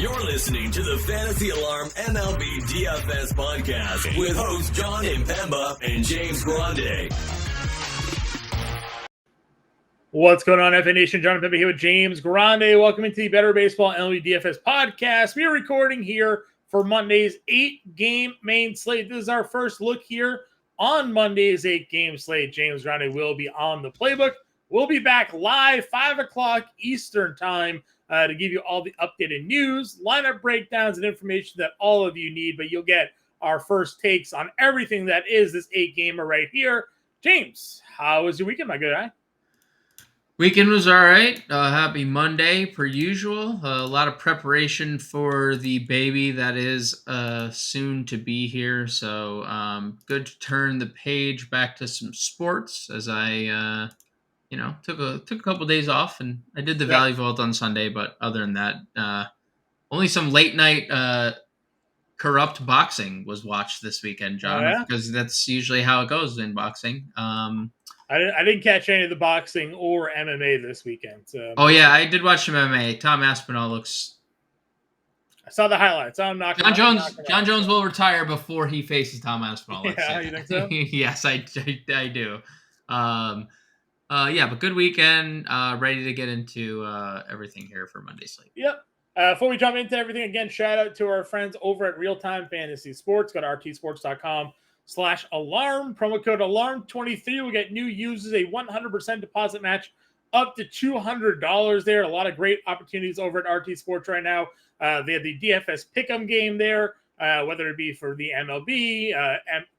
You're listening to the Fantasy Alarm MLB DFS podcast with hosts Jon Impemba and James Grande. What's going on, FA Nation? Jon Impemba here with James Grande. Welcome into the Better Baseball MLB DFS podcast. We are recording here for Monday's 8-game main slate. This is our first look here on Monday's 8-game slate. James Grande will be on the playbook. We'll be back live 5 o'clock Eastern time to give you all the updated news, lineup breakdowns, and information that all of you need. But you'll get our first takes on everything that is this 8-gamer right here. James, how was your weekend, my good guy? Weekend was all right. Happy Monday, per usual. A lot of preparation for the baby that is soon to be here. So good to turn the page back to some sports as I, took a couple days off, and I did the Valley Vault on Sunday. But other than that, only some late night corrupt boxing was watched this weekend, John, because that's usually how it goes in boxing. I didn't catch any of the boxing or MMA this weekend. So. Oh, yeah, I did watch some MMA. Tom Aspinall looks... I saw the highlights. Jon Jones will retire before he faces Tom Aspinall. Yeah, you think so? Yes, I do. But good weekend. Ready to get into everything here for Monday slate. Yep. Before we jump into everything, again, shout out to our friends over at Real Time Fantasy Sports. Go to rtsports.com/alarm. Promo code alarm23 will get new users a 100% deposit match up to $200 there. A lot of great opportunities over at RT Sports right now. They have the DFS Pick'em game there, whether it be for the MLB,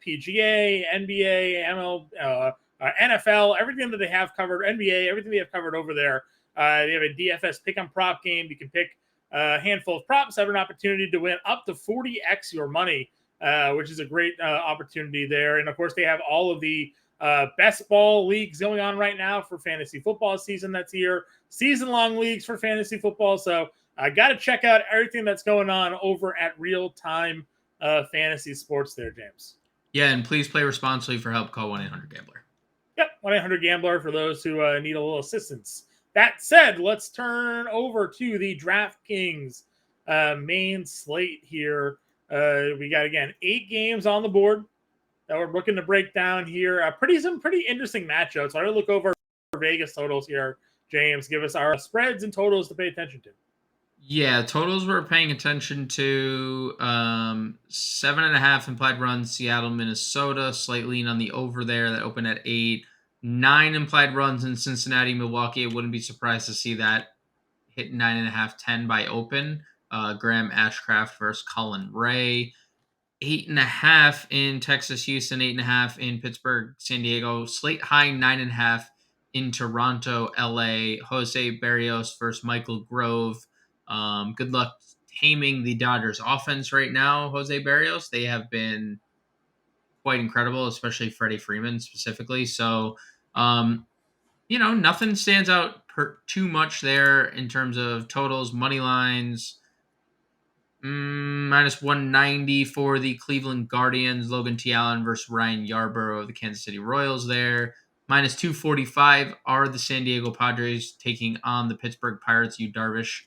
PGA, NBA, NFL, everything that they have covered, NBA, everything they have covered over there. They have a DFS Pick'em prop game. You can pick a handful of props, have an opportunity to win up to 40x your money, which is a great opportunity there. And, of course, they have all of the best ball leagues going on right now for fantasy football season that's here, season-long leagues for fantasy football. So I got to check out everything that's going on over at Real Time Fantasy Sports there, James. Yeah, and please play responsibly. For help, call 1-800-GAMBLER. Yep, 1-800-GAMBLER for those who need a little assistance. That said, let's turn over to the DraftKings main slate here. We got, again, 8 games on the board that we're looking to break down here. Some pretty interesting matchups. So I look over Vegas totals here. James, give us our spreads and totals to pay attention to. Yeah, totals we're paying attention to 7.5 implied runs, Seattle, Minnesota, slight lean on the over there that opened at 8. 9 implied runs in Cincinnati, Milwaukee. I wouldn't be surprised to see that hit 9.5, 10 by open. Graham Ashcraft versus Colin Ray. 8.5 in Texas, Houston. 8.5 in Pittsburgh, San Diego. Slate high 9.5 in Toronto, LA. Jose Barrios versus Michael Grove. Good luck taming the Dodgers offense right now, Jose Barrios. They have been quite incredible, especially Freddie Freeman specifically. So, nothing stands out too much there in terms of totals, money lines. Minus 190 for the Cleveland Guardians, Logan T. Allen versus Ryan Yarbrough of the Kansas City Royals there. Minus 245 are the San Diego Padres taking on the Pittsburgh Pirates. Yu Darvish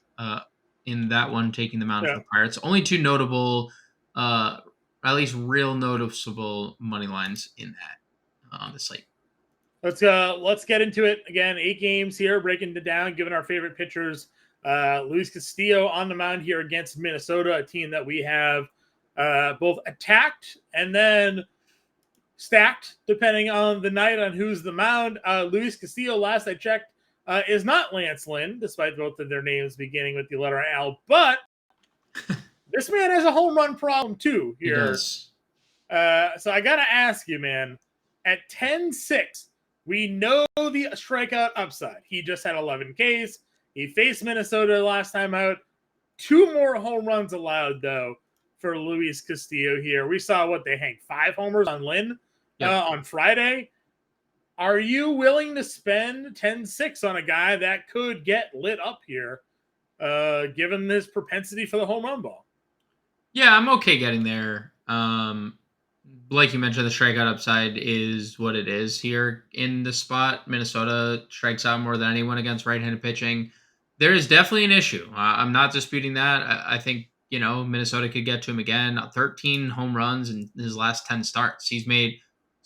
in that one taking the mound for the Pirates. Only 2 notable, at least real noticeable money lines in that on the slate. Let's get into it. Again, 8 games here, breaking it down, giving our favorite pitchers. Luis Castillo on the mound here against Minnesota, a team that we have both attacked and then stacked, depending on the night on who's the mound. Luis Castillo, last I checked, is not Lance Lynn, despite both of their names beginning with the letter L. But this man has a home run problem too here. He does. So I got to ask you, man, at 10-6, we know the strikeout upside. He just had 11 Ks. He faced Minnesota last time out. 2 more home runs allowed, though, for Luis Castillo here. We saw what they hang 5 homers on Lynn on Friday. Are you willing to spend 10-6 on a guy that could get lit up here, given this propensity for the home run ball? Yeah, I'm okay getting there. Like you mentioned, the strikeout upside is what it is here in the spot. Minnesota strikes out more than anyone against right-handed pitching. There is definitely an issue. I'm not disputing that. I think, Minnesota could get to him again. 13 home runs in his last 10 starts. So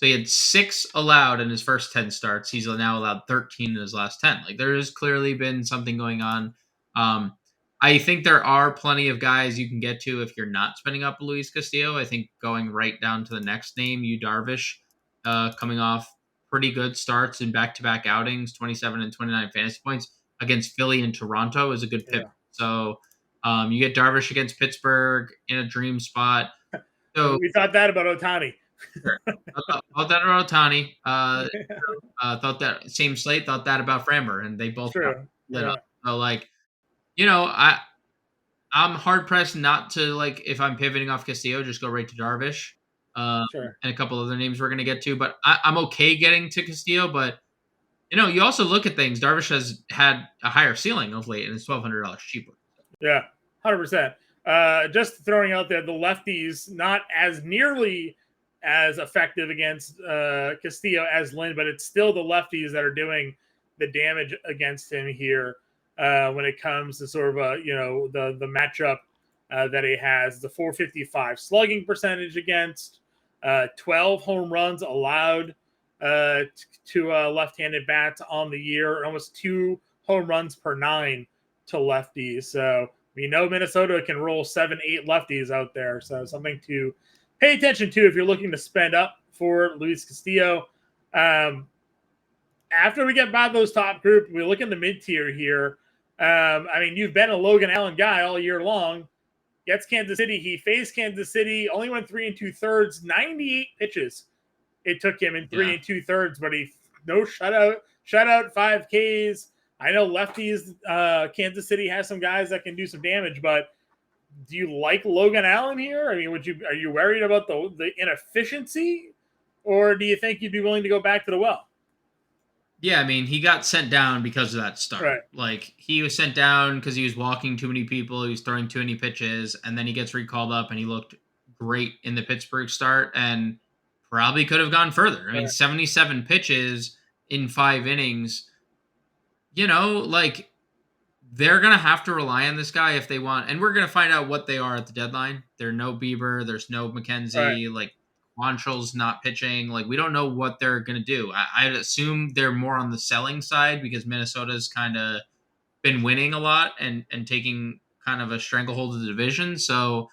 he had 6 allowed in his first 10 starts. He's now allowed 13 in his last 10. Like, there has clearly been something going on. Um, I think there are plenty of guys you can get to if you're not spending up Luis Castillo. I think going right down to the next name, Darvish, coming off pretty good starts in back-to-back outings, 27 and 29 fantasy points against Philly and Toronto is a good pivot. Yeah. So you get Darvish against Pittsburgh in a dream spot. So We thought that about Ohtani. sure. Thought that about Ohtani. Thought that same slate. Thought that about Framber, and they both got True. lit Yeah. up. So I'm hard pressed not to, if I'm pivoting off Castillo, just go right to Darvish. Sure. And a couple other names we're gonna get to, but I'm okay getting to Castillo, but you also look at things. Darvish has had a higher ceiling of late, and it's $1,200 cheaper. Yeah, 100%. Just throwing out there, the lefties not as nearly as effective against Castillo as Lynn, but it's still the lefties that are doing the damage against him here when it comes to sort of the matchup that he has. The 455 slugging percentage against 12 home runs allowed to left-handed bats on the year, almost 2 home runs per 9 to lefties. So we know Minnesota can roll 7-8 lefties out there. So something to pay attention to if you're looking to spend up for Luis Castillo. After we get by those top group, we look in the mid-tier here. You've been a Logan Allen guy all year long. Gets Kansas City. He faced Kansas City, only went 3 2/3, 98 pitches. It took him in 3 2/3, but he no shutout, 5 Ks. I know lefties, Kansas City has some guys that can do some damage, but do you like Logan Allen here? I mean, are you worried about the inefficiency, or do you think you'd be willing to go back to the well? Yeah, I mean, he got sent down because of that start. Right. Like, he was sent down because he was walking too many people, he was throwing too many pitches, and then he gets recalled up, and he looked great in the Pittsburgh start, and probably could have gone further. I mean, 77 pitches in 5 innings. They're going to have to rely on this guy if they want, and we're going to find out what they are at the deadline. There's no Bieber, there's no McKenzie, Right. Quantrill's not pitching. We don't know what they're going to do. I'd assume they're more on the selling side because Minnesota's kind of been winning a lot and taking kind of a stranglehold of the division. So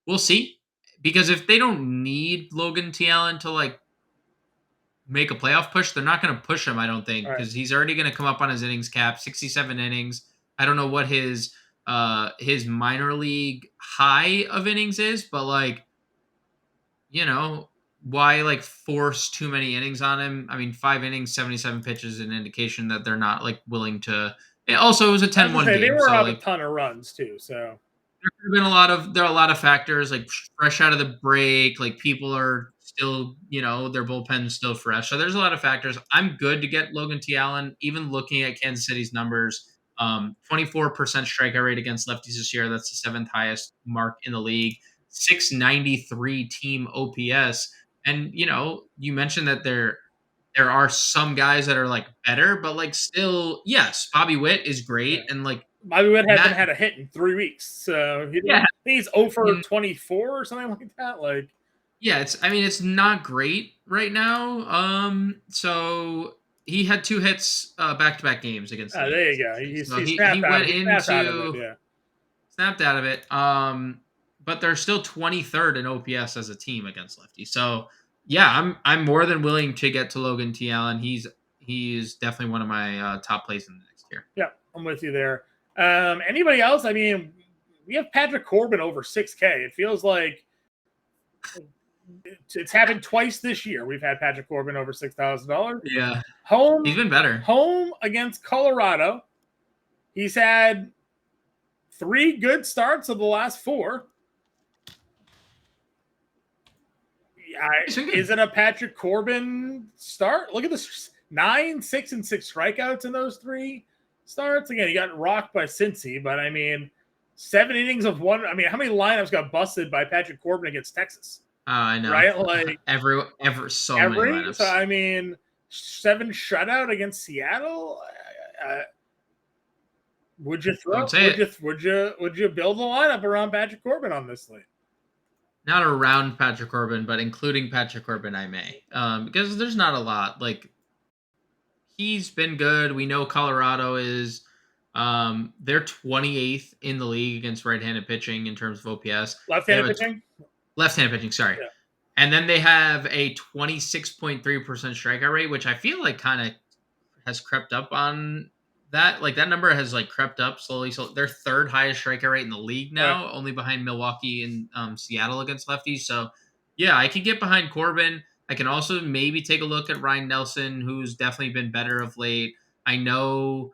we'll see. Because if they don't need Logan T. Allen to make a playoff push, they're not going to push him, I don't think, because he's already going to come up on his innings cap, 67 innings. I don't know what his minor league high of innings is, but why force too many innings on him? I mean, 5 innings, 77 pitches, an indication that they're not willing to. It was a 10-1 game. They were up a ton of runs too, so there could have been a lot of factors, fresh out of the break, people are still, their bullpen's still fresh. So there's a lot of factors. I'm good to get Logan T. Allen, even looking at Kansas City's numbers. 24% strikeout rate against lefties this year. That's the 7th highest mark in the league. 693 team OPS. And, you mentioned that there are some guys that are better, but still, yes, Bobby Witt is great. And Bobby Witt hasn't had a hit in 3 weeks. So I think he's 0 for 24 or something like that. Yeah, it's not great right now. So he had 2 hits back-to-back games against the there you go. he snapped out of it. But they're still 23rd in OPS as a team against lefties. So yeah, I'm more than willing to get to Logan T. Allen. He's definitely one of my top plays in the next year. Yeah, I'm with you there. Anybody else? I mean, we have Patrick Corbin over 6K. It feels like it's happened twice this year. We've had Patrick Corbin over $6,000. Yeah. Home. He's been better. Home against Colorado. He's had 3 good starts of the last 4. Is it a Patrick Corbin start? Look at this: 9, 6, and 6 strikeouts in those 3 starts. Again, he got rocked by Cincy, but 7 innings of 1. I mean, how many lineups got busted by Patrick Corbin against Texas? I know, right? Many lineups. So 7 shutout against Seattle. Would you build a lineup around Patrick Corbin on this slate? Not around Patrick Corbin, but including Patrick Corbin, I may. Because there's not a lot. Like, he's been good. We know Colorado is they're 28th in the league against right-handed pitching in terms of OPS. Left-handed pitching? Left-handed pitching, sorry. Yeah. And then they have a 26.3% strikeout rate, which I feel like kind of has crept up on that. Like, that number has like crept up slowly. So they're third highest strikeout rate in the league now, only behind Milwaukee and Seattle against lefties. So yeah, I can get behind Corbin. I can also maybe take a look at Ryan Nelson, who's definitely been better of late. I know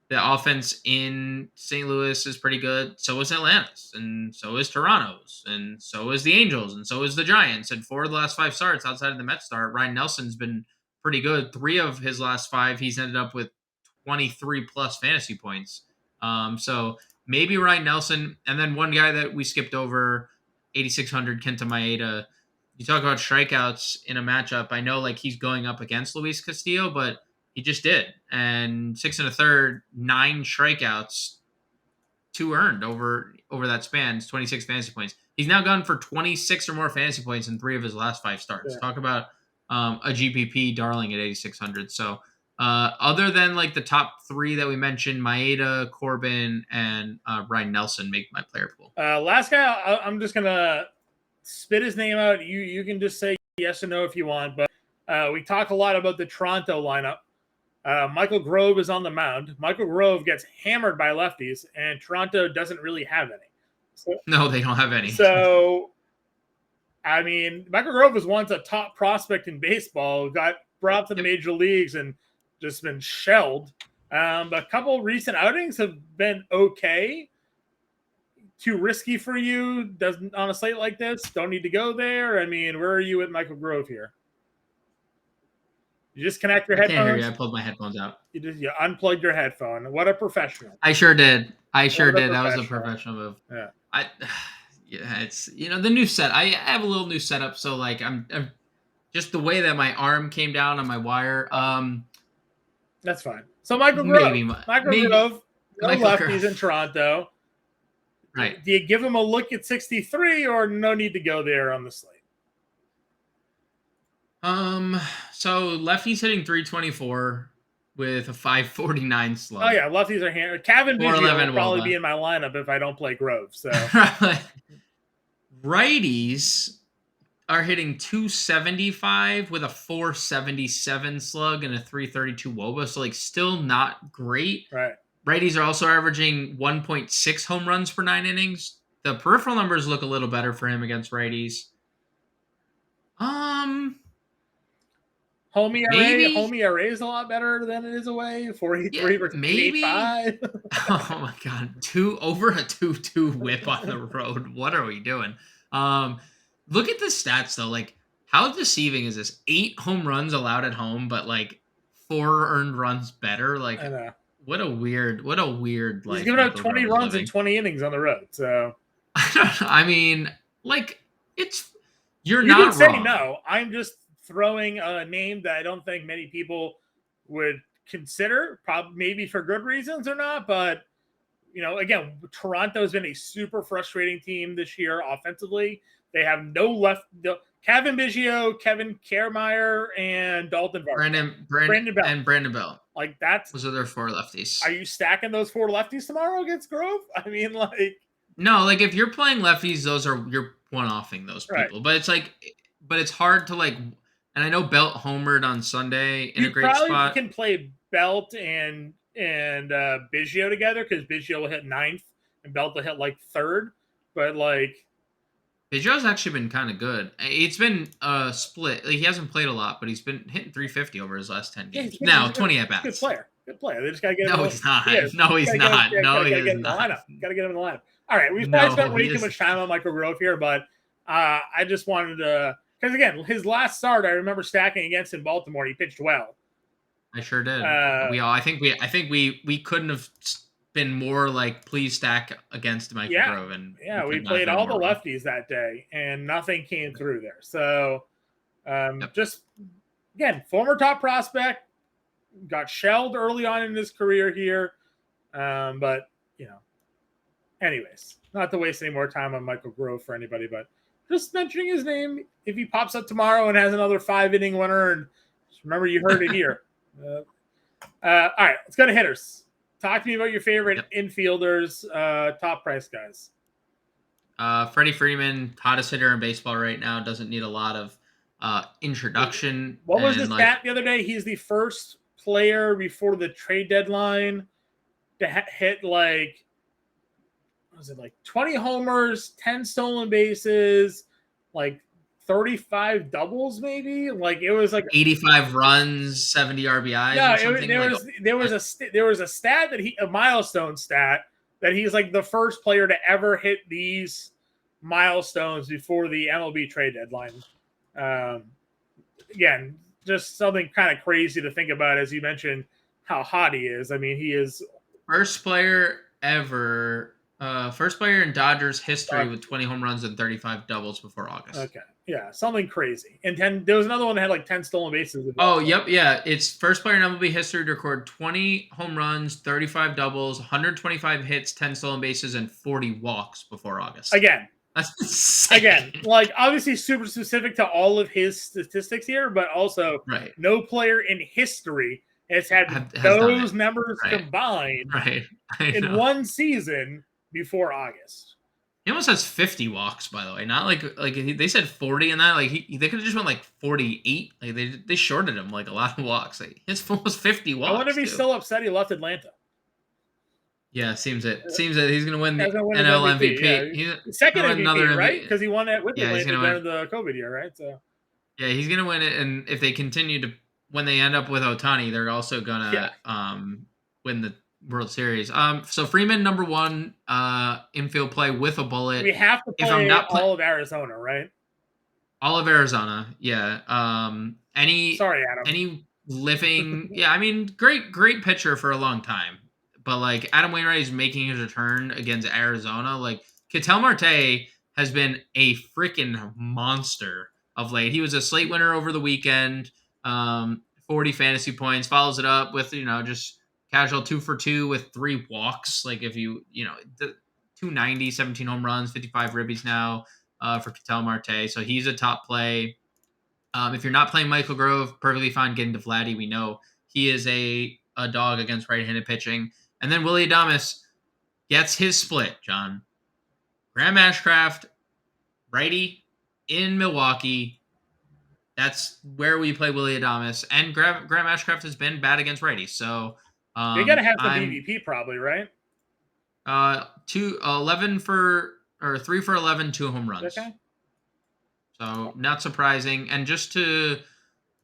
the offense in St. Louis is pretty good. So is Atlanta's, and so is Toronto's, and so is the Angels, and so is the Giants. And 4 of the last 5 starts outside of the Mets start, Ryan Nelson's been pretty good. 3 of his last 5, he's ended up with 23 plus fantasy points. So maybe Ryan Nelson, and then one guy that we skipped over, 8,600, Kenta Maeda. You talk about strikeouts in a matchup. I know like he's going up against Luis Castillo, but he just did. And 6 1/3, 9 strikeouts, 2 earned over that span. It's 26 fantasy points. He's now gone for 26 or more fantasy points in 3 of his last 5 starts. Yeah. Talk about a GPP darling at 8,600. So other than like the top 3 that we mentioned, Maeda, Corbin, and Ryan Nelson make my player pool. Last guy, I'm just gonna spit his name out. You can just say yes or no if you want. But we talk a lot about the Toronto lineup. Michael Grove is on the mound. Michael Grove gets hammered by lefties, and Toronto doesn't really have any. So, no, they don't have any. So, I mean, Michael Grove was once a top prospect in baseball, got brought to the major leagues and just been shelled. A couple recent outings have been okay. Too risky for you? Doesn't on a slate like this? Don't need to go there. I mean, where are you with Michael Grove here? You just connect your headphones. I can't hear you. I pulled my headphones out. You unplugged your headphone. What a professional! I sure did. That was a professional move. Yeah. It's the new set. I have a little new setup, so like I'm just the way that my arm came down on my wire. That's fine. So Michael Grove, no lefties in Toronto. Right. Do you give him a look at 63, or no need to go there on the slate? So lefty's hitting 324 with a 549 slug. Oh yeah, lefties are here. Kevin Biggio will probably be in my lineup if I don't play Grove. So righties are hitting 275 with a 477 slug and a 332 WOBA. So like still not great. Right. Righties are also averaging 1.6 home runs per 9 innings. The peripheral numbers look a little better for him against righties. Home ERA is a lot better than it is away. 4.83 versus 8.5. Oh my god, over a 2.2 whip on the road. What are we doing? Look at the stats though. Like, how deceiving is this? 8 home runs allowed at home, but like 4 earned runs better. Like, I know. What a weird life. He's giving up 20 runs in 20 innings on the road. So I mean, like you're you not can say wrong. No. I'm just throwing a name that I don't think many people would consider, probably maybe for good reasons or not. But, again, Toronto's been a super frustrating team this year offensively. They have no left. Kevin Biggio, Kevin Kiermaier, and Dalton Varsho. Brandon Bell. Like those are their 4 lefties. Are you stacking those 4 lefties tomorrow against Grove? I mean, like. No, like if you're playing lefties, you're one-offing those people. Right. But it's hard to like. And I know Belt homered on Sunday in a great spot. You probably can play Belt and Biggio together because Biggio will hit 9th and Belt will hit like 3rd. But like Biggio's actually been kind of good. It's been split. Like, he hasn't played a lot, but he's been hitting 350 over his last 10 games. Now 20 at bats. Good player. They just gotta get him. No, he's not. No, he's not. No, he is not. Gotta get him in the lineup. All right, we've probably spent way too much time on Michael Grove here, but I just wanted to. Because, again, his last start, I remember stacking against in Baltimore. He pitched well. I sure did. I think we couldn't have been more like, please stack against Michael Grove. And we played all the lefties that day, and nothing came through there. So, just, again, former top prospect, got shelled early on in his career here. But, anyways, not to waste any more time on Michael Grove for anybody, but just mentioning his name. If he pops up tomorrow and has another 5-inning winner, and just remember you heard it here. All right, let's go to hitters. Talk to me about your favorite infielders, top price guys. Freddie Freeman, hottest hitter in baseball right now, doesn't need a lot of introduction. What was the stat the other day? He's the first player before the trade deadline to hit what was it, 20 homers, 10 stolen bases, 35 doubles, maybe? It was 85 runs, 70 RBIs. No, or something. There was a stat a milestone stat that he's the first player to ever hit these milestones before the MLB trade deadline. Again, just something kind of crazy to think about, as you mentioned how hot he is. I mean, he is first player ever, first player in Dodgers history with 20 home runs and 35 doubles before August. Okay, yeah, something crazy. And there was another one that had 10 stolen bases. Yep, yeah. It's first player in MLB history to record 20 home runs, 35 doubles, 125 hits, 10 stolen bases, and 40 walks before August. Again. That's insane. Again, obviously super specific to all of his statistics here, but also no player in history has had those numbers combined in one season before August. He almost has 50 walks, by the way. Not like they said 40 in that. They could have just went 48. They shorted him a lot of walks. It's almost 50 walks. I wonder if he's still upset he left Atlanta. Yeah, seems that he's going to win the NL MVP. Yeah. Second MVP, right? Because he won that with Atlanta during the COVID year, right? So yeah, he's going to win it. And if they continue to, when they end up with Ohtani, they're also going to win the World Series. So Freeman, number one, infield play with a bullet. We have to play all of Arizona, right? All of Arizona, yeah. Sorry, Adam. Any living, yeah. I mean, great pitcher for a long time. But Adam Wainwright is making his return against Arizona. Ketel Marte has been a freaking monster of late. He was a slate winner over the weekend, 40 fantasy points. Follows it up with just casual 2 for 2 with 3 walks. If you 290, 17 home runs, 55 ribbies now for Ketel Marte. So he's a top play. If you're not playing Michael Grove, perfectly fine getting to Vladdy. We know he is a dog against right-handed pitching. And then Willy Adames gets his split, John. Graham Ashcraft, righty in Milwaukee. That's where we play Willy Adames. And Graham Ashcraft has been bad against righties. So you're going to have the BVP probably, right? 3 for 11, 2 home runs. Okay. So not surprising. And just for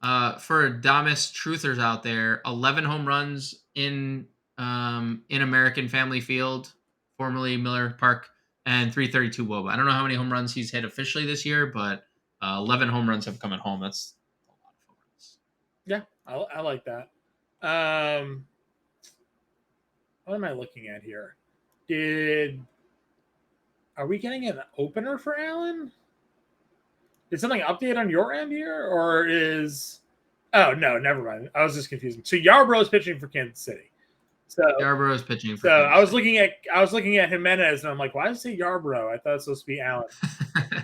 Adames truthers out there, 11 home runs in American Family Field, formerly Miller Park, and 332 WOBA. I don't know how many home runs he's hit officially this year, but 11 home runs have come at home. That's a lot of home runs. Yeah, I like that. What am I looking at here? Are we getting an opener for Allen? Did something update on your end here, or is? Oh no, never mind. I was just confusing. So Yarbrough's pitching for Kansas City. So Yarborough's pitching for. So I was looking at Jimenez, and I'm like, why does it say Yarbrough? I thought it was supposed to be Allen.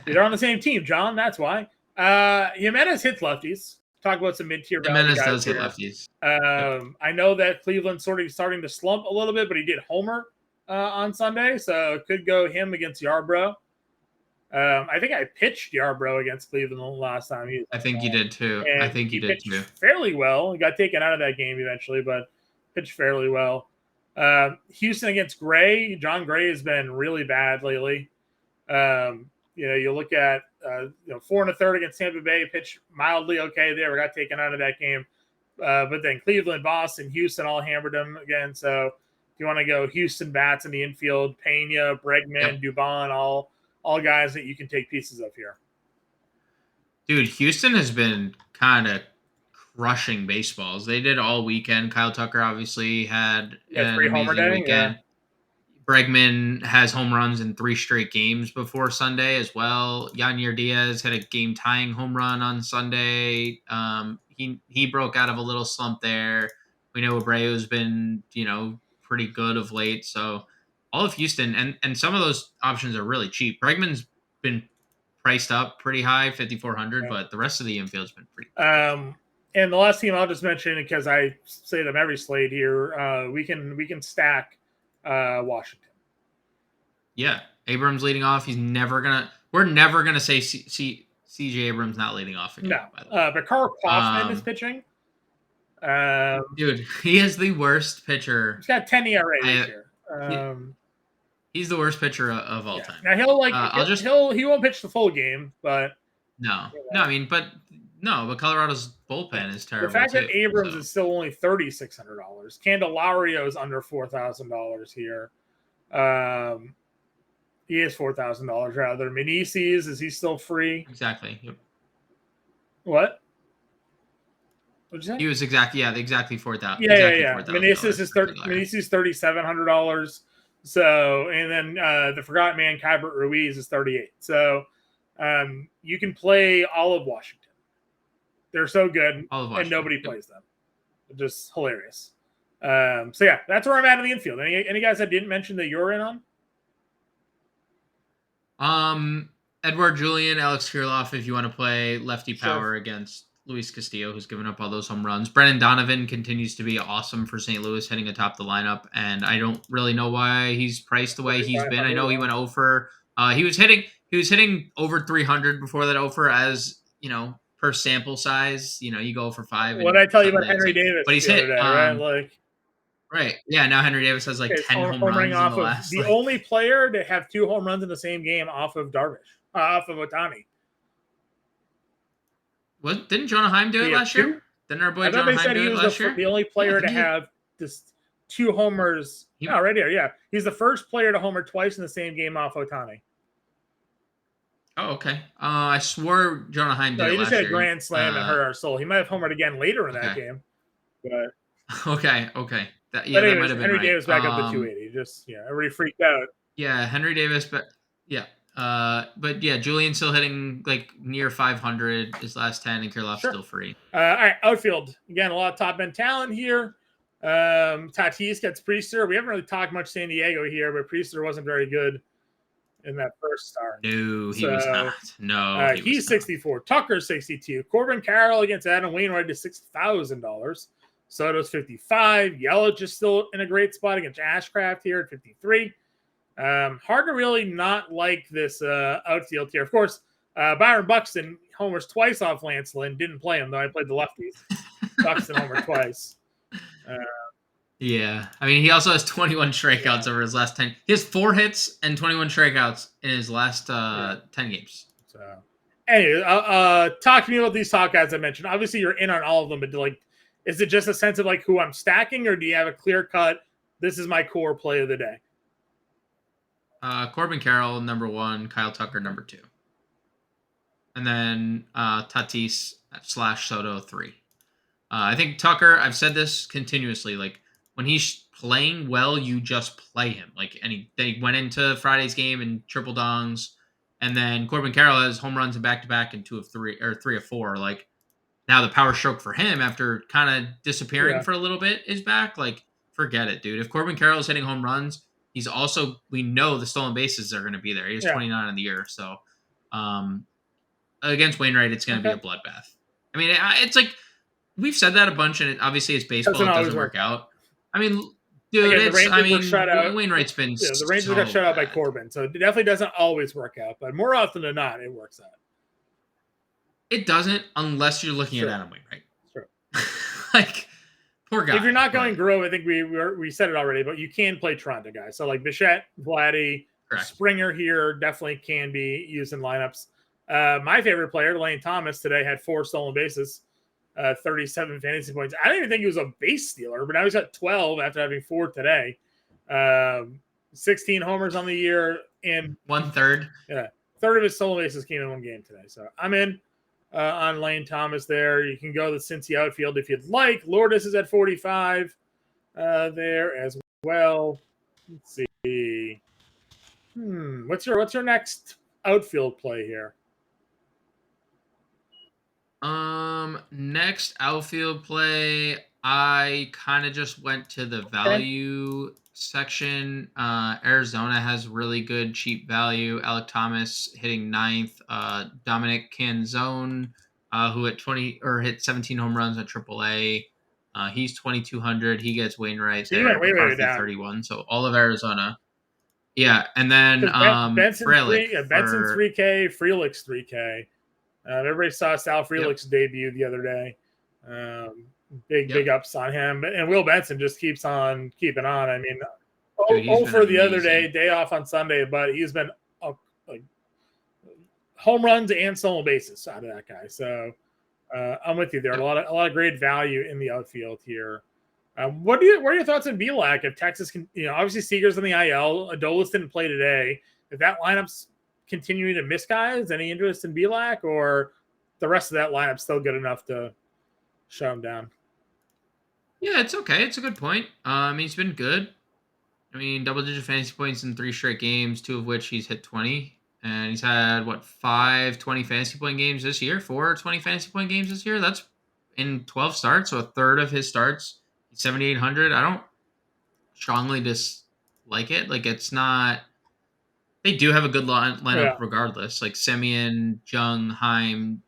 They're on the same team, John. That's why. Jimenez hits lefties. Talk about some mid-tier. Jimenez does hit lefties. I know that Cleveland's sort of starting to slump a little bit, but he did homer on Sunday, so it could go him against Yarbrough. I think I pitched Yarbrough against Cleveland the last time. I think you did too. I think you did too. Fairly well. He got taken out of that game eventually, but pitched fairly well. Houston against Gray. John Gray has been really bad lately. You look at 4 1/3 against Tampa Bay, pitched mildly okay there. We got taken out of that game. But then Cleveland, Boston, Houston all hammered them again. So if you want to go Houston bats in the infield, Pena, Bregman, Dubon, all guys that you can take pieces of here. Dude, Houston has been kind of crushing baseballs. They did all weekend. Kyle Tucker obviously had an amazing weekend. Yeah. Bregman has home runs in 3 straight games before Sunday as well. Yanier Diaz had a game-tying home run on Sunday. He broke out of a little slump there. We know Abreu's been, pretty good of late. So all of Houston and some of those options are really cheap. Bregman's been priced up pretty high, 5,400, but the rest of the infield's been pretty good. And the last team I'll just mention, because I say them every slate here, we can stack Washington. Yeah, Abrams leading off. We're never gonna say CJ Abrams not leading off again. No, but Carl Kaufman is pitching. Dude, he is the worst pitcher. He's got 10 ERA this year. He's the worst pitcher of all time. Now he won't pitch the full game, but but Colorado's bullpen is terrible. The fact that Abrams is still only $3,600. Candelario is under $4,000 here. He is $4,000 rather. Meneses, is he still free? Exactly. Yep. What? What'd you say? He was exactly 4,000. Yeah. Meneses is $3,700. So, and then the forgotten man, Kybert Ruiz, is 38. So, you can play all of Washington. They're so good, and nobody plays them. They're just hilarious. So yeah, that's where I'm at in the infield. Any guys I didn't mention that you're in on? Edward Julian, Alex Kirilloff, if you want to play lefty power against Luis Castillo, who's given up all those home runs. Brendan Donovan continues to be awesome for St. Louis, hitting atop the lineup, and I don't really know why he's priced the way he's been. I know he went over. He was hitting over 300 before that over, as per sample size. You go for 5. What did I tell you about Henry Davis? But he's hit today, right? Right. Yeah, now Henry Davis has 10 home runs in the last. The only player to have 2 home runs in the same game off of Ohtani. Didn't Jonah Heim do it last year? Didn't our boy Jonah Heim do it last year? The only player to have just 2 homers. Right here. Yeah. He's the first player to homer twice in the same game off Ohtani. Oh, okay. I swore Jonah Heim did it last year. He just had a grand slam and hurt our soul. He might have homered again later in that game. But Okay. That might have been Henry Davis back up to 280. Just everybody freaked out. Yeah, Henry Davis, but Julian still hitting near 500 his last 10, and Kirilloff's still free. All right, outfield again, a lot of top end talent here. Tatis gets Priester. We haven't really talked much San Diego here, but Priester wasn't very good in that first start. No, he was not. No, he's 64. Tucker's 62. Corbin Carroll against Adam Wainwright is $6,000. Soto's 55. Yelich is still in a great spot against Ashcraft here at 53. Hard to really not like this outfield here. Of course, Byron Buxton homers twice off Lance Lynn. Didn't play him, though. I played the lefties. Buxton homered twice. Yeah. I mean, he also has 21 strikeouts over his last 10. He has 4 hits and 21 strikeouts in his last 10 games. So, anyway, talk to me about these top guys I mentioned. Obviously, you're in on all of them, but is it just a sense of who I'm stacking, or do you have a clear cut? This is my core play of the day. Corbin Carroll, number 1, Kyle Tucker, number 2. And then Tatis / Soto, 3. I think Tucker, I've said this continuously, when he's playing well, you just play him. They went into Friday's game in triple dongs, and then Corbin Carroll has home runs in back-to-back in 2 of 3 or 3 of 4. Now the power stroke for him after kind of disappearing for a little bit is back. Forget it, dude. If Corbin Carroll is hitting home runs, he's also, we know the stolen bases are going to be there. He has 29 in the year. So against Wainwright, it's going to be a bloodbath. I mean, it's we've said that a bunch, and obviously it's baseball. It doesn't work out. I mean, dude, Wainwright's been the Rangers got shut out by Corbin. So it definitely doesn't always work out. But more often than not, it works out. It doesn't unless you're looking at Adam Wainwright. Sure. Poor guy. If you're not going Grove, I think we said it already, but you can play Toronto guys. So Bichette, Vladdy, Springer here definitely can be used in lineups. My favorite player, Lane Thomas, today had 4 stolen bases, 37 fantasy points. I didn't even think he was a base stealer, but now he's got 12 after having 4 today. 16 homers on the year, and 1/3. Yeah, third of his stolen bases came in one game today. So I'm in on Lane Thomas there. You can go the Cincy outfield if you'd like. Lourdes is at 45 there as well. Let's see. What's your next outfield play here? Next outfield play, I kind of just went to the value section. Arizona has really good cheap value. Alec Thomas hitting ninth. Dominic Canzone, who hit 17 home runs at AAA. He's 2,200. He gets Wainwright So you went there. way McCarthy down. 31. So all of Arizona. Yeah, and then Benson's Frelick Benson's for 3K, Frelick's 3K. Everybody saw Sal Frelick's debut the other day. Big ups on him, and Will Benson just keeps on keeping on. I mean, Dude, for the other day off on Sunday, but he's been like home runs and stolen bases out of that guy. So I'm with you there. A lot of great value in the outfield here. What are your thoughts on Bielak? If Texas can, obviously Seager's on the IL, Adolis didn't play today. If that lineup's continuing to miss guys, any interest in Bielak, or the rest of that lineup's still good enough to shut him down? Yeah, it's okay. It's a good point. He's been good. I mean, double-digit fantasy points in 3 straight games, 2 of which he's hit 20. And he's had, 5 20 fantasy point games this year? 4 20 fantasy point games this year? That's in 12 starts, so a third of his starts. He's 7,800. I don't strongly dislike it. Like, it's not... They do have a good lineup regardless. Like, Semien, Jung, Heim,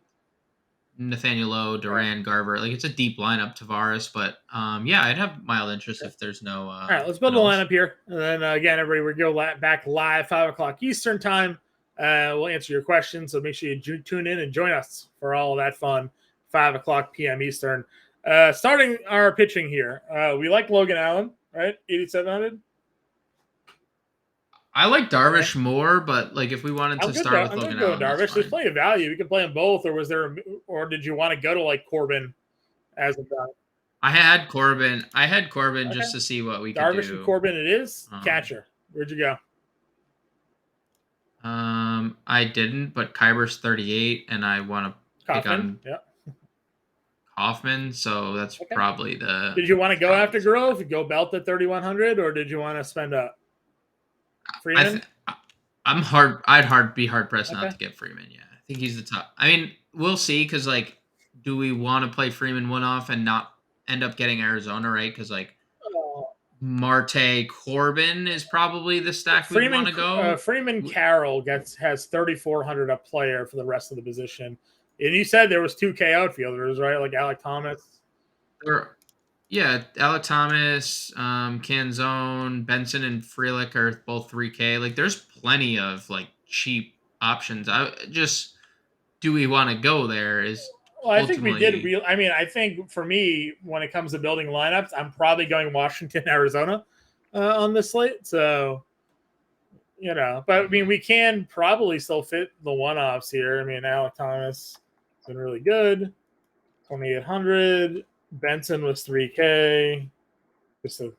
Nathaniel Lowe, Duran, Garver. Like, it's a deep lineup, Tavares. But, I'd have mild interest if there's no... All right, let's build a lineup here. And then, again, everybody, we go back live, 5 o'clock Eastern time. We'll answer your questions, so make sure you tune in and join us for all of that fun, 5 o'clock p.m. Eastern. Starting our pitching here, we like Logan Allen, right? 8,700. I like Darvish more, but like if we wanted to start with Logan Allen, Darvish, there's plenty of value. You can play them both, or did you want to go to like Corbin as a guy? I had Corbin just to see what we could do. Darvish and Corbin, it is catcher. Where'd you go? I didn't, but Kyber's 38, and I want to pick on Kaufman, so that's probably the. Did you want to go after Grove? Go belt at 3,100, or did you want to spend up? Freeman? I'd be hard pressed not to get Freeman. Yeah, I think he's the top. I mean, we'll see because like, do we want to play Freeman one off and not end up getting Arizona, right? Because like, Marte Corbin is probably the stack we want to go. Freeman Carroll has 3,400 a player for the rest of the position, and you said there was 2K outfielders, right? Like Alec Thomas. Yeah, Alec Thomas, Canzone, Benson, and Frelick are both 3K. Like, there's plenty of like cheap options. Do we want to go there? I think we did. I think for me, when it comes to building lineups, I'm probably going Washington, Arizona on this slate. So, but I mean, we can probably still fit the one-offs here. I mean, Alec Thomas has been really good, 2,800. Benson was 3K. Just to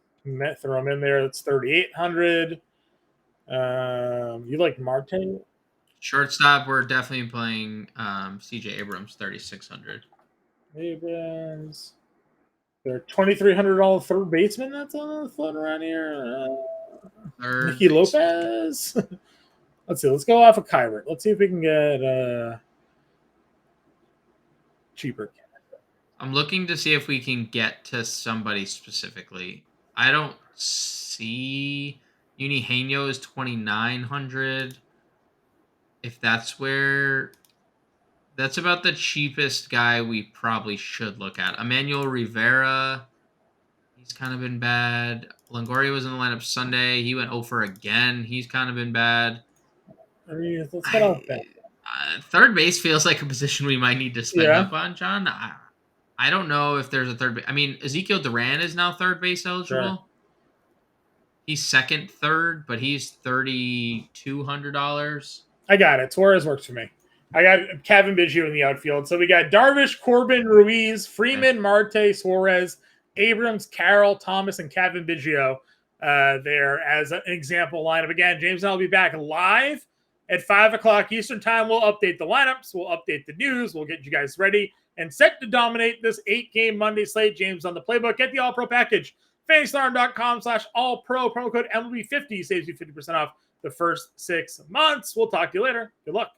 throw him in there, it's 3,800. You like Marte? Shortstop, we're definitely playing CJ Abrams, 3,600. Abrams. They're $2,300 third baseman that's on floating around here. Nicky Lopez. Let's see. Let's go off of Kyber. Let's see if we can get cheaper. I'm looking to see if we can get to somebody specifically. I don't see Eugenio is 2,900. If that's about the cheapest guy we probably should look at. Emmanuel Rivera, he's kind of been bad. Longoria was in the lineup Sunday. He went 0 for again. He's kind of been bad. Let's get off that. Third base feels like a position we might need to spend up on, John. I don't know if there's a third base. I mean, Ezekiel Duran is now third base eligible. Sure. He's second, third, but he's $3,200. I got it. Suarez works for me. I got Kevin Biggio in the outfield. So we got Darvish, Corbin, Ruiz, Freeman, Marte, Suarez, Abrams, Carroll, Thomas, and Kevin Biggio there as an example lineup. Again, James and I will be back live at 5 o'clock Eastern time. We'll update the lineups. We'll update the news. We'll get you guys ready and set to dominate this 8-game Monday slate. James on the playbook. Get the All-Pro package. FantasyAlarm.com/All-Pro. Promo code MLB50 saves you 50% off the first 6 months. We'll talk to you later. Good luck.